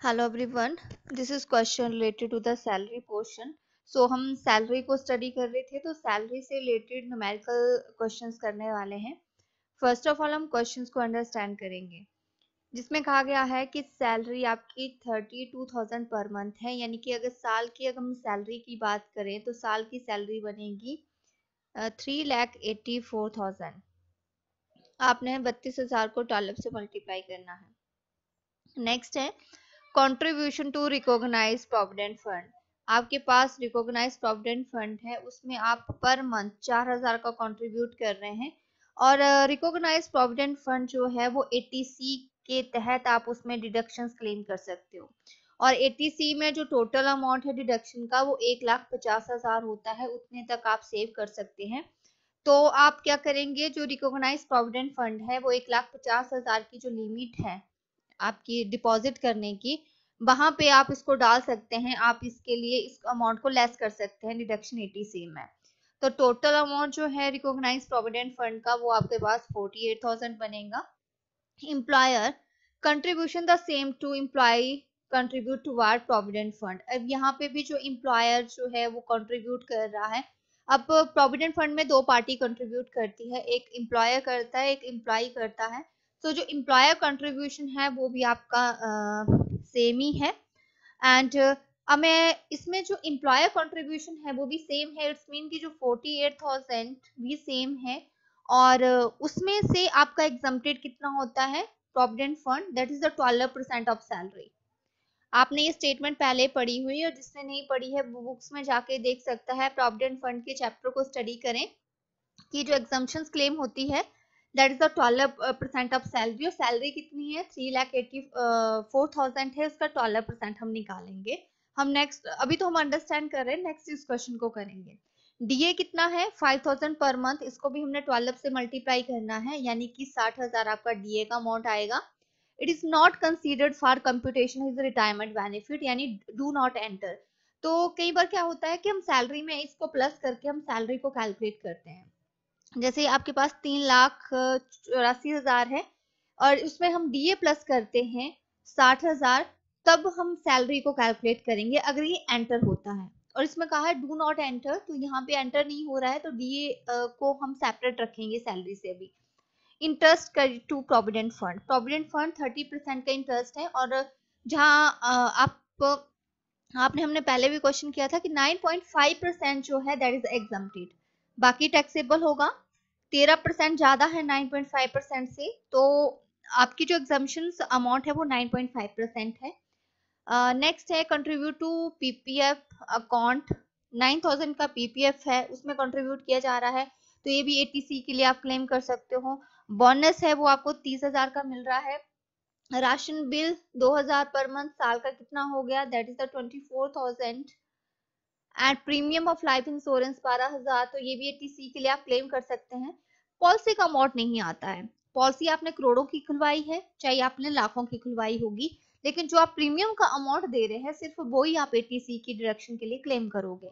Hello everyone, this is question related to the salary portion. So हम salary को study कर रहे थे, तो सैलरी से रिलेटेड न्यूमेरिकल क्वेश्चंस करने वाले हैं। फर्स्ट ऑफ ऑल हम क्वेश्चंस को अंडरस्टैंड करेंगे, जिसमें कहा गया है कि सैलरी आपकी 32,000 पर मंथ है, यानी कि अगर हम सैलरी की बात करें तो साल की सैलरी बनेगी 3,84,000। आपने 32,000 को 12 से मल्टीप्लाई करना है। नेक्स्ट है contribution to recognise provident fund. आपके पास रिकॉग्नाइज प्रोविडेंट फंड है, उसमें आप पर मंथ 4,000 का कंट्रीब्यूट कर रहे हैं। और रिकॉग्नाइज प्रोविडेंट फंड जो है वो 80C के तहत आप उसमें डिडक्शंस क्लेम कर सकते हो। और 80C में जो टोटल अमाउंट है डिडक्शन का वो 1,50,000 होता है, उतने तक आप सेव कर सकते हैं। तो आप क्या करेंगे, जो रिकॉग्नाइज प्रोविडेंट फंड है वो 1,50,000 की जो लिमिट है आपकी डिपॉजिट करने की, वहां पे आप इसको डाल सकते हैं। आप इसके लिए इस अमाउंट को लेस कर सकते हैं डिडक्शन 80C में। तो टोटल अमाउंट जो है रिकॉग्नाइज प्रोविडेंट फंड का वो आपके पास 48,000 बनेगा। Employer contribution the same to employ contribute toward provident fund. अब यहाँ पे भी जो एम्प्लॉयर जो है वो कंट्रीब्यूट कर रहा है। अब प्रोविडेंट फंड में दो पार्टी कंट्रीब्यूट करती है, एक एम्प्लॉयर करता है, एक एम्प्लॉय करता है। तो जो एम्प्लॉयर कंट्रीब्यूशन है वो भी आपका सेम ही है। एंड हमें इसमें जो एम्प्लॉयर कंट्रीब्यूशन है वो भी सेम है। इट्स मीन कि जो 48,000 भी सेम है। और उसमें से आपका एग्जम्प्टेड कितना होता है provident fund, that is the 12% of salary. आपने ये स्टेटमेंट पहले पढ़ी हुई है, और जिसने नहीं पढ़ी है वो बुक्स में जाके देख सकता है। प्रोविडेंट फंड के चैप्टर को स्टडी करें कि जो एग्जम्पशंस क्लेम होती है that is the 12% of salary. और सैलरी कितनी है, 3,84,000 है, उसका 12% हम निकालेंगे। हम नेक्स्ट, अभी तो हम अंडरस्टैंड कर रहे हैं, नेक्स्ट इस क्वेश्चन को करेंगे। डीए कितना है, 5,000 पर मंथ, इसको भी हमने 12 से मल्टीप्लाई करना है, यानी कि 60,000 आपका डीए का अमाउंट आएगा। It is not considered for computation is retirement benefit, यानी डू नॉट एंटर। तो कई बार क्या होता है कि हम सैलरी में इसको प्लस करके हम सैलरी को कैलकुलेट करते हैं। जैसे आपके पास 3,84,000 है और उसमें हम डीए प्लस करते हैं 60,000, तब हम सैलरी को कैलकुलेट करेंगे अगर ये एंटर होता है। और इसमें कहा है डू नॉट एंटर, तो यहाँ पे एंटर नहीं हो रहा है, तो डीए को हम सेपरेट रखेंगे सैलरी से भी। Interest to provident fund, provident fund 30% का इंटरेस्ट है। और जहाँ आपने हमने पहले भी क्वेश्चन किया था कि 9.5% जो है दैट इज एग्जम्प्टेड, बाकी टैक्सेबल होगा। 13% ज्यादा है 9.5% से, तो आपकी जो एग्जाम्शन अमाउंट है वो 9.5% है। नेक्स्ट है कंट्रीब्यूट टू पीपीएफ अकाउंट। 9,000 का पीपीएफ है, उसमें कंट्रीब्यूट किया जा रहा है, तो ये भी 80C के लिए आप क्लेम कर सकते हो। बोनस है वो आपको 30,000 का मिल रहा है। राशन बिल 2,000 पर मंथ, साल का कितना हो गया, that is the 24,000। And premium of life insurance 12,000, तो ये भी 80C के लिए आप क्लेम कर सकते हैं। पॉलिसी का अमाउंट नहीं आता है, पॉलिसी आपने करोड़ों की खुलवाई है, चाहे आपने लाखों की खुलवाई होगी, लेकिन जो आप प्रीमियम का अमाउंट दे रहे हैं सिर्फ वो ही आप 80C की डिडक्शन के लिए क्लेम करोगे।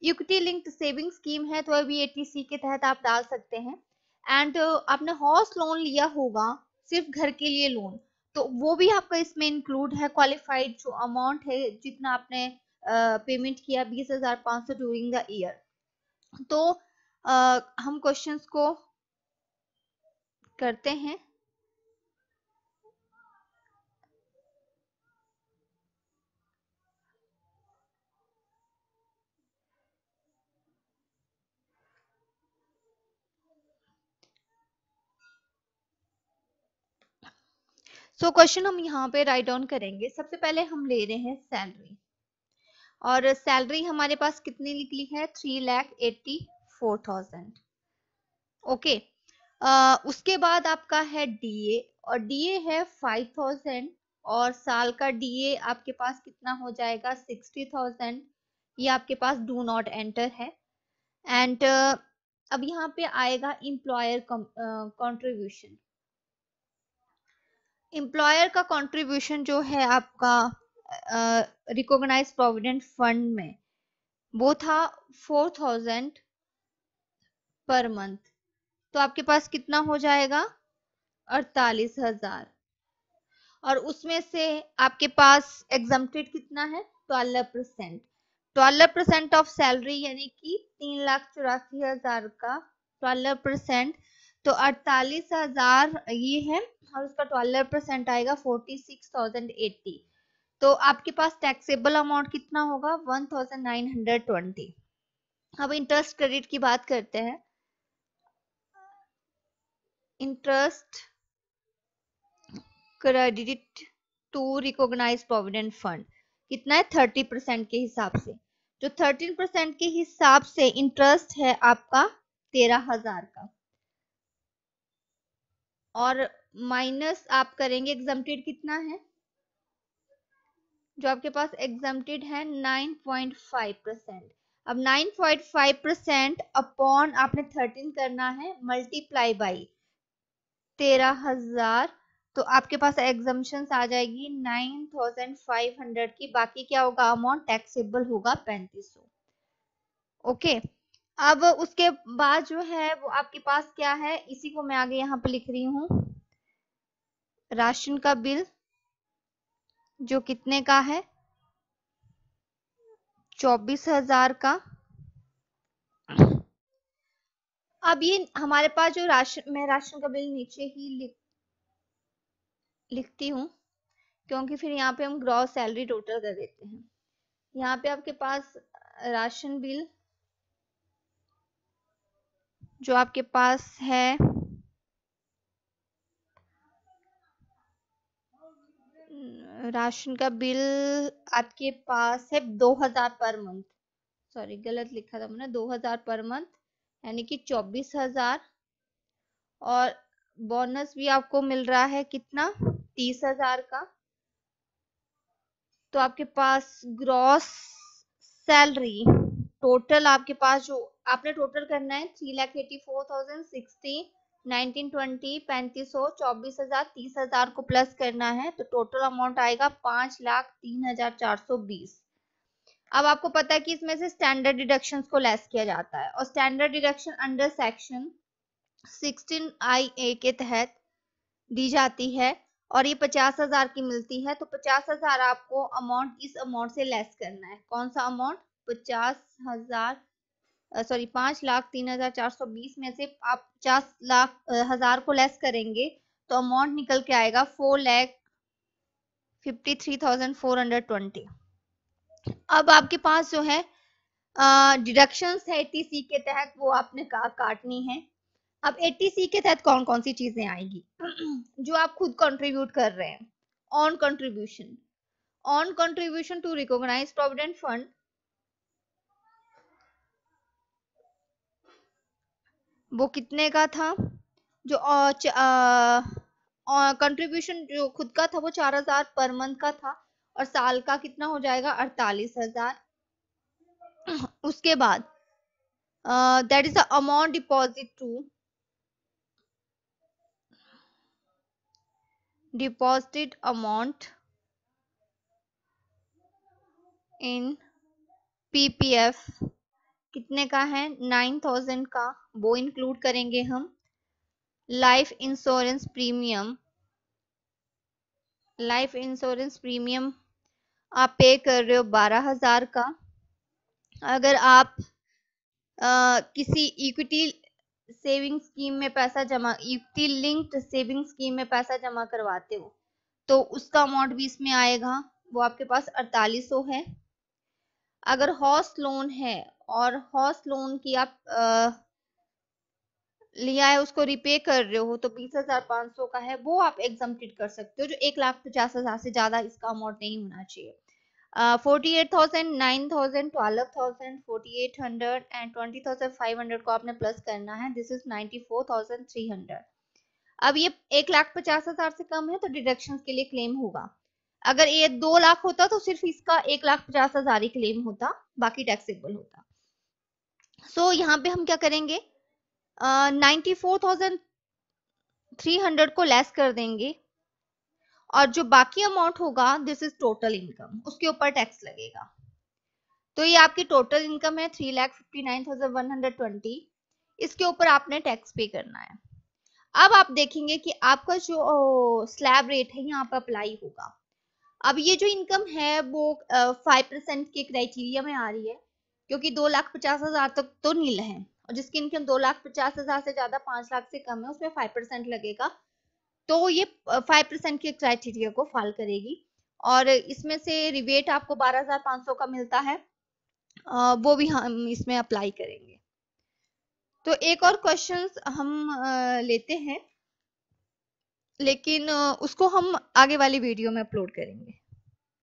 इक्विटी लिंक्ड सेविंग स्कीम है, तो अभी 80C के तहत आप डाल सकते हैं। एंड आपने हाउस लोन लिया होगा, सिर्फ घर के लिए लोन, तो वो भी आपका इसमें इंक्लूड है। क्वालिफाइड जो अमाउंट है, जितना आपने पेमेंट किया 20,500 ड्यूरिंग द ईयर। तो हम क्वेश्चंस को करते हैं। सो क्वेश्चन हम यहाँ पे राइट डाउन करेंगे। सबसे पहले हम ले रहे हैं सैलरी, और सैलरी हमारे पास कितनी निकली है, 3,84,000। ओके, उसके बाद आपका है डीए, और डीए है 5,000, और साल का डीए आपके पास कितना हो जाएगा, 60,000। ये आपके पास डू नॉट एंटर है। एंड अब यहाँ पे आएगा एम्प्लॉयर कंट्रीब्यूशन। एम्प्लॉयर का कंट्रीब्यूशन जो है आपका रिकॉग्नाइज प्रोविडेंट फंड में वो था 4,000 पर मंथ, तो आपके पास कितना हो जाएगा, 48,000। और उसमें से आपके पास एग्जम्प्टेड कितना है 12%। 12% ऑफ सैलरी यानी कि 3,84,000 का 12%, तो 48,000 ये है, और उसका 12% आएगा 46,080। तो आपके पास टैक्सेबल अमाउंट कितना होगा 1,920। अब इंटरेस्ट क्रेडिट की बात करते हैं। Interest credit to recognise provident fund कितना है 30% के हिसाब से। जो 13% के हिसाब से इंटरेस्ट है आपका 13,000 का, और माइनस आप करेंगे एग्जम्प्टेड कितना है, जो आपके पास एग्जम्प्टेड है 9.5%। अब 9.5% अपॉन आपने 13 करना है मल्टीप्लाई बाई 13,000, तो आपके पास एग्जम्पशन आ जाएगी 9,500 की। बाकी क्या होगा अमाउंट टैक्सेबल होगा 3500। ओके, अब उसके बाद जो है वो आपके पास क्या है, इसी को मैं आगे यहाँ पे लिख रही हूँ। राशन का बिल जो कितने का है 24,000 का। अब ये हमारे पास जो राशन, मैं राशन का बिल नीचे ही लिखती हूँ, क्योंकि फिर यहाँ पे हम ग्रॉस सैलरी टोटल कर देते हैं। यहाँ पे आपके पास राशन बिल जो आपके पास है राशन का बिल आपके पास है 2,000 पर मंथ, सॉरी गलत लिखा था मैंने, 2,000 पर मंथ यानी कि 24,000, और बोनस भी आपको मिल रहा है कितना 30,000 का। तो आपके पास ग्रॉस सैलरी टोटल आपके पास जो आपने टोटल करना है 3,84,060, 1920, 3500, 24,000, 30,000 को प्लस करना है, तो टोटल अमाउंट आएगा 5,03,420। अब आपको पता है कि इसमें से स्टैंडर्ड डिडक्शंस को लेस किया जाता है, और standard deduction under section 16IA के तहत दी जाती है, और ये 50,000 की मिलती है। तो 50,000 आपको अमाउंट इस अमाउंट से लेस करना है। कौन सा अमाउंट 50,000, सॉरी 5,03,420 में से आप 50,000 को लेस करेंगे तो अमाउंट निकल के आएगा 4,53,420। अब आपके पास जो है डिडक्शंस है 80C के तहत, वो आपने काटनी है। अब 80C के तहत कौन कौन सी चीजें आएगी जो आप खुद कंट्रीब्यूट कर रहे हैं। On contribution to recognise provident fund, वो कितने का था, जो कंट्रीब्यूशन जो खुद का था वो 4,000 पर मंथ का था, और साल का कितना हो जाएगा 48,000। उसके बाद that is the amount deposited amount in PPF कितने का है 9,000 का, वो इंक्लूड करेंगे हम। लाइफ इंश्योरेंस प्रीमियम आप पे कर रहे हो 12,000 का। अगर आप किसी इक्विटी सेविंग स्कीम में पैसा जमा, इक्विटी लिंक्ड सेविंग स्कीम में पैसा जमा करवाते हो तो उसका अमाउंट भी इसमें आएगा, वो आपके पास 4800 है। अगर हाउस लोन है और हाउस लोन की आप लिया है उसको रिपे कर रहे हो तो 20,500 का है, वो आप एग्जम्प्टेड कर सकते हो, जो 1,50,000 से ज्यादा इसका अमाउंट नहीं होना चाहिए। 48,000, 9,000, 12,000, 4,800 एंड 20,500 को आपने प्लस करना है। This is 94,300। अब ये 1,50,000 से कम है तो डिडक्शन के लिए क्लेम होगा। अगर ये 2 लाख होता तो सिर्फ इसका 1,50,000 ही क्लेम होता, बाकी टैक्सेबल होता। सो यहाँ पे हम क्या करेंगे 94,300 को लेस कर देंगे, और जो बाकी अमाउंट होगा दिस इज टोटल इनकम, उसके ऊपर टैक्स लगेगा। तो ये आपकी टोटल इनकम है 3,59,120, इसके ऊपर आपने टैक्स पे करना है। अब आप देखेंगे कि आपका जो स्लैब रेट है यहाँ पर अप्लाई होगा। अब ये जो इनकम है वो 5% के क्राइटेरिया में आ रही है, क्योंकि 2,50,000 तक तो नील है, और जिसकी इनकम 2,50,000 से ज्यादा 5 लाख से कम है उसमें 5% लगेगा। तो ये 5% के क्राइटेरिया को फॉल करेगी। और इसमें से रिबेट आपको 12,500 का मिलता है, वो भी हम इसमें अप्लाई करेंगे। तो एक और क्वेश्चन हम लेते हैं, लेकिन उसको हम आगे वाली वीडियो में अपलोड करेंगे।